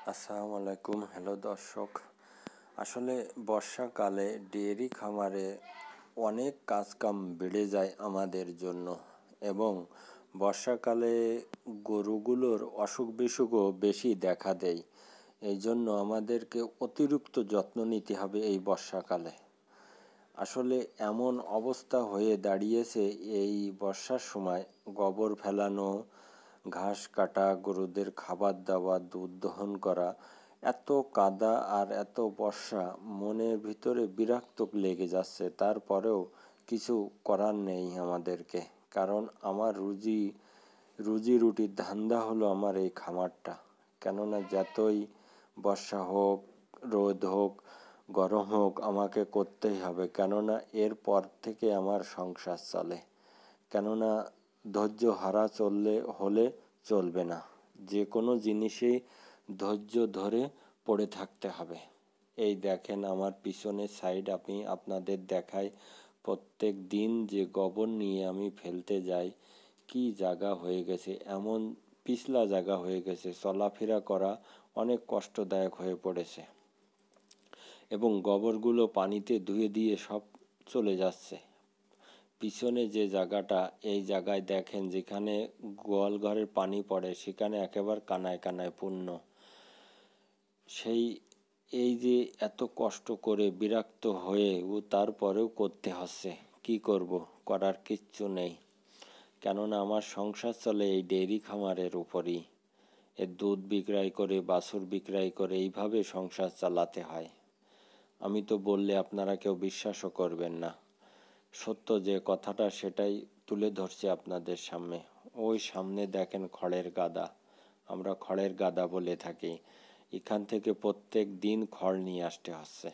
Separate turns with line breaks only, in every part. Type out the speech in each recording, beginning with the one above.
আসসালামু আলাইকুম। হ্যালো দর্শক, আসলে বর্ষাকালে ডেয়ারি খামারে অনেক কাজকাম বেড়ে যায় আমাদের জন্য এবং বর্ষাকালে গরুগুলোর অসুখ বিসুখও বেশি দেখা দেয়। এই জন্য আমাদেরকে অতিরিক্ত যত্ন নিতে হবে এই বর্ষাকালে। আসলে এমন অবস্থা হয়ে দাঁড়িয়েছে এই বর্ষার সময়, গোবর ফেলানো, ঘাস কাটা, গরুদের খাবার দেওয়া, দুধ দহন করা, এত কাদা আর এত বর্ষা, মনের ভিতরে বিরক্ত লেগে যাচ্ছে। তারপরেও কিছু করার নেই আমাদেরকে, কারণ আমার রুজি রুটির ধান্দা হলো আমার এই খামারটা। কেননা যতই বর্ষা হোক, রোদ হোক, গরম হোক, আমাকে করতেই হবে, কেননা এরপর থেকে আমার সংসার চলে। কেননা ধৈর্য হারা হলে চলবে না, যে কোনো জিনিসেই ধৈর্য ধরে পড়ে থাকতে হবে। এই দেখেন আমার পিছনের সাইড, আমি আপনাদের দেখাই, প্রত্যেক দিন যে গোবর নিয়ে আমি ফেলতে যাই, কি জায়গা হয়ে গেছে, এমন পিছলা জায়গা হয়ে গেছে, চলাফেরা করা অনেক কষ্টদায়ক হয়ে পড়েছে এবং গোবরগুলো পানিতে ধুয়ে দিয়ে সব চলে যাচ্ছে। পিছনে যে জায়গাটা, এই জায়গায় দেখেন যেখানে গোয়াল ঘরের পানি পড়ে, সেখানে একেবারে কানায় কানায় পূর্ণ। এই যে এত কষ্ট করে বিরক্ত হয়ে তারপরেও করতে হচ্ছে, কি করব, করার কিচ্ছু নেই। কেননা আমার সংসার চলে এই ডেয়ারি খামারের উপরই। এর দুধ বিক্রয় করে, বাছুর বিক্রয় করে, এইভাবে সংসার চালাতে হয়। আমি তো বললে আপনারা কেউ বিশ্বাসও করবেন না। সত্য যে কথাটা, সেটাই তুলে ধরছি আপনাদের সামনে। ওই সামনে দেখেন খড়ের গাদা, আমরা খড়ের গাদা বলে থাকি। এখান থেকে প্রত্যেক দিন খড় নিয়ে আসতে হচ্ছে,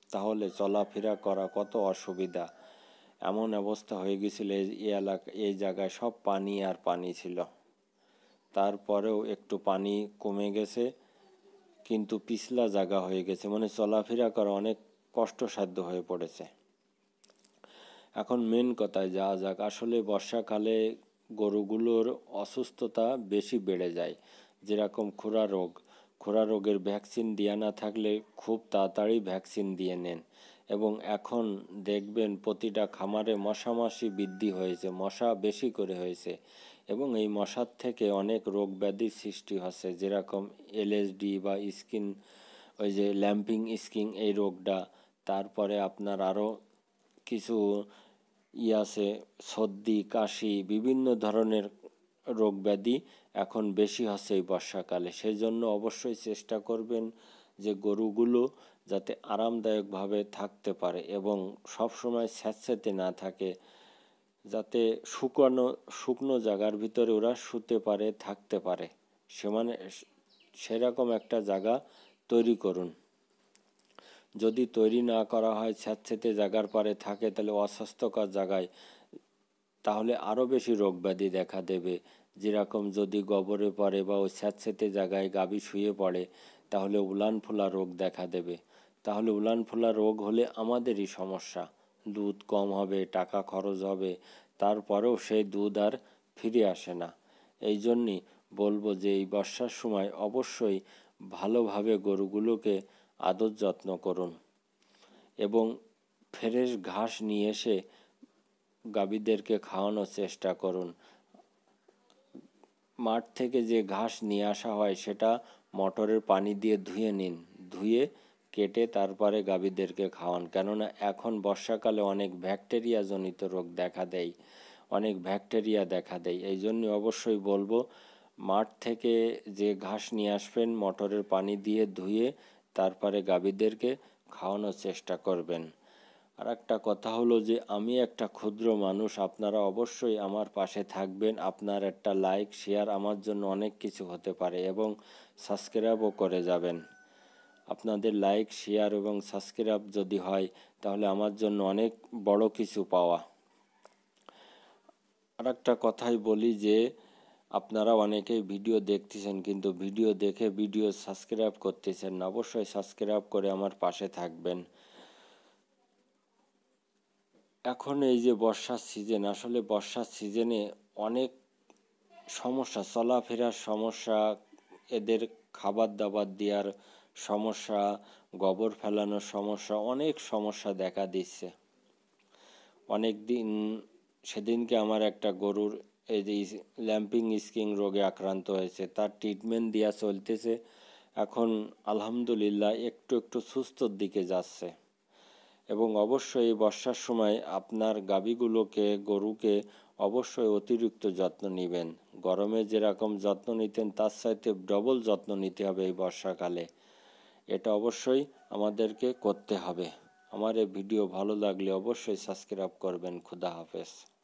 তাহলে চলাফেরা করা কত অসুবিধা। এমন অবস্থা হয়ে গেছিল এই জায়গায় সব পানি আর পানি ছিল। তারপরেও একটু পানি কমে গেছে, কিন্তু পিছলা জায়গা হয়ে গেছে, মানে চলাফেরা করা অনেক কষ্টসাধ্য হয়ে পড়েছে। এখন মেন কথায় যাওয়া যাক। আসলে বর্ষাকালে গরুগুলোর অসুস্থতা বেশি বেড়ে যায়, যেরকম খুরা রোগের ভ্যাকসিন দেওয়া না থাকলে খুব তাড়াতাড়ি ভ্যাকসিন দিয়ে নেন। এবং এখন দেখবেন প্রতিটা খামারে মশামাছি বৃদ্ধি হয়েছে, মশা বেশি করে হয়েছে এবং এই মশার থেকে অনেক রোগ ব্যাধির সৃষ্টি হচ্ছে, যেরকম এলএসডি বা স্কিন, ওই যে ল্যাম্পিং স্কিন, এই রোগটা। তারপরে আপনার আরও কিছু আছে, সর্দি কাশি, বিভিন্ন ধরনের রোগ ব্যাধি এখন বেশি হচ্ছে এই বর্ষাকালে। সেই জন্য অবশ্যই চেষ্টা করবেন যে গরুগুলো যাতে আরামদায়কভাবে থাকতে পারে এবং সবসময় স্যাঁতস্যাঁতে না থাকে, যাতে শুকনো জায়গার ভিতরে ওরা শুতে পারে, থাকতে পারে। সেরকম একটা জায়গা তৈরি করুন। যদি তৈরি না করা হয়, স্যাঁতস্যাঁতে জায়গার পারে থাকে, তাহলে অস্বাস্থ্যকর জায়গায়, তাহলে আরও বেশি রোগ ব্যাধি দেখা দেবে। যেরকম যদি গোবরে পড়ে বা ওই স্যাঁতস্যাঁতে জায়গায় গাভী শুয়ে পড়ে, তাহলে উলান ফোলা রোগ দেখা দেবে। তাহলে উলান ফোলা রোগ হলে আমাদেরই সমস্যা, দুধ কম হবে, টাকা খরচ হবে, তারপরেও সেই দুধ আর ফিরে আসে না। এই জন্যই বলবো যে এই বর্ষার সময় অবশ্যই ভালোভাবে গরুগুলোকে আদর যত্ন করুন এবং ফ্রেশ ঘাস নিয়ে এসে গাভীদেরকে খাওয়ানোর চেষ্টা করুন। মাঠ থেকে যে ঘাস নিয়ে আসা হয়, সেটা মোটরের পানি দিয়ে ধুয়ে নিন, ধুয়ে কেটে তারপরে গাভীদেরকে খাওয়ান। কেননা এখন বর্ষাকালে অনেক ব্যাকটেরিয়া জনিত রোগ দেখা দেয়, এই জন্য অবশ্যই বলবো মাঠ থেকে যে ঘাস নিয়ে আসবেন, মোটরের পানি দিয়ে ধুয়ে তারপরে গাভীদেরকে খাওয়ানোর চেষ্টা করবেন। আর একটা কথা হলো যে আমি একটা ক্ষুদ্র মানুষ, আপনারা অবশ্যই আমার পাশে থাকবেন। আপনার একটা লাইক শেয়ার আমার জন্য অনেক কিছু হতে পারে এবং সাবস্ক্রাইবও করে যাবেন। আপনাদের লাইক শেয়ার এবং সাবস্ক্রাইব যদি হয়, তাহলে আমার জন্য অনেক বড় কিছু পাওয়া। আর একটা কথাই বলি যে আপনারা অনেকেই ভিডিও দেখতেছেন, কিন্তু ভিডিও দেখে ভিডিও সাবস্ক্রাইব করতেছেন না। অবশ্যই সাবস্ক্রাইব করে আমার পাশে থাকবেন। এখন এই যে বর্ষার সিজন, আসলে বর্ষার সিজনে অনেক সমস্যা, চলাফেরার সমস্যা, এদের খাবার দাবার দেওয়ার সমস্যা, গোবর ফেলানোর সমস্যা, অনেক সমস্যা দেখা দিচ্ছে। অনেক দিন সেদিনকে আমার একটা গরুর এই যে ল্যাম্পিং স্কিন রোগে আক্রান্ত হয়েছে, তার ট্রিটমেন্ট দেওয়া চলতেছে। এখন আলহামদুলিল্লাহ একটু একটু সুস্থর দিকে যাচ্ছে। এবং অবশ্যই এই বর্ষার সময় আপনার গরুকে অবশ্যই অতিরিক্ত যত্ন নেবেন। গরমে যেরকম যত্ন নিতেন তার চাইতে ডবল যত্ন নিতে হবে এই বর্ষাকালে। এটা অবশ্যই আমাদেরকে করতে হবে। আমার এই ভিডিও ভালো লাগলে অবশ্যই সাবস্ক্রাইব করবেন। খুদা হাফেজ।